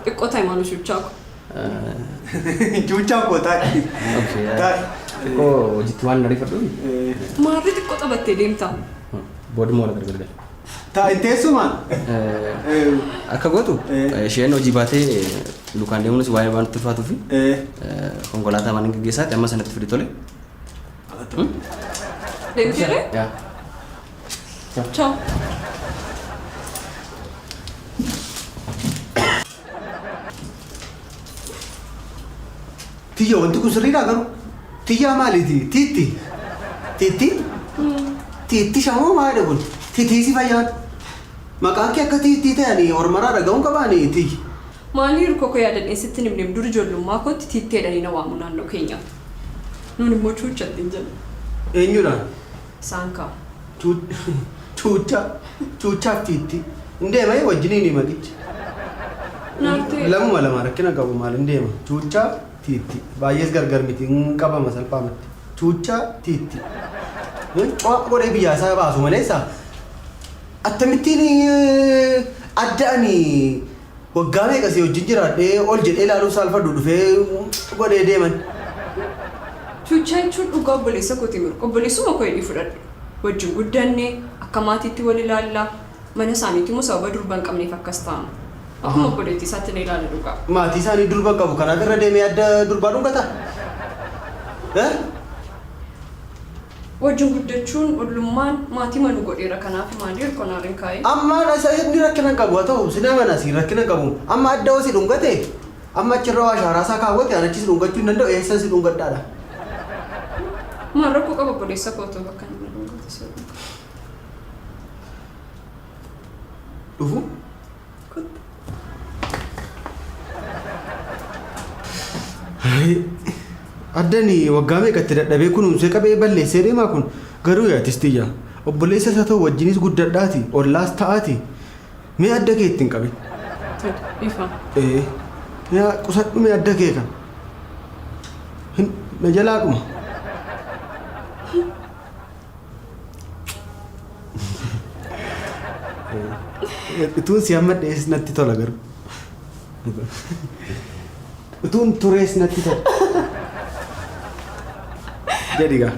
xiqqoo ta'e maanu shuchaa ko. Chuuchaa ko taa'e. Xiqqoo hojiitti waan ariifadhu. Maarri xiqqoo qabattee deemtaa? Booduma wal gargar. Taa'e teessumaan. Akka gootu isheen hojii baatee lukaan deemuunis waa'ee waan ulfaatuu fi konkolaataa mana gaggeessaatti amma sanatti fidi tole. Deemtire? Yaa. Ciao. Tiyya wanti kun sirriidhaa garuu. Tiyyaa maaliiti? Tiitti? Tiitti shamoo maali kun? Tiitiisi fayyaan. Maqaan kee akka tiittii ta'anii ormaraa dhaga'uun qabaanii tiyyi. Maali hirkoo koo yaadadhee sitti nimneem dur ijoollummaa kootti tiitteedhanii na waamu naannoo keenya. Nuun immoo cuuchatti hin jennu. Eenyudhaan? Isaan kaa. Cuuchaaf tiitti. Hin deema wajjiniin maqichi. Lamuma lama rakkina qabu maal hin deema. Cuuchaa tiitti. Baay'ees gargar miti hin qabama salphaamatti. Cuuchaa tiitti. Cuwaa godhee biyyaasaa baasu maleessa. Akkamittiin adda'anii waggaa meeqasii wajjin jiraadhee ol jedhee ilaaluuf saalfadhu dhufee godhee deeman. Cuuchaa jechuun dhugaa obboleessa kooti miru. Obboleessuma koo hidhii fudhadhu. Wajjin guddanne akka maatiitti wal ilaalla. Mana isaaniitti immoo sababa durba hin qabneef akkas ta'ama. Akkuma obboleettii isaatti na ilaala dhugaa. Maatii isaanii durba qabu kanaaf irra deemee adda durbaa dhungata? Wajjin guddachuun ollummaan maatii manu godheera kanaaf maali hirkoon haariin kaa'ee? Amma isa inni rakkina qabu haa ta'u sinaa mana si rakkina qabu. Amma adda hoo si dhungate amma achirra waa shaaraasaa kaawwate anachi si dhungachuu hin danda'u eessa si dhungadhaadha. Maal rakkoo qaba obboleessa kootoo bakka nama dhungate si dhunga. Dhufu? Addani waggaa meeqatti dadhabee kunuunsee qabee balleessee deemaa kun garuu yaatistiyya obboleessa isaa ta'u wajjinis guddadhaati ollaas ta'aati mee adda kee ittiin qabe? Ifa. Yaa qusadhu mee adda kee kan na jalaa dhuma. Utuun si hammadhees natti tola garuu. Utuun turees natti tola. Jadi kah?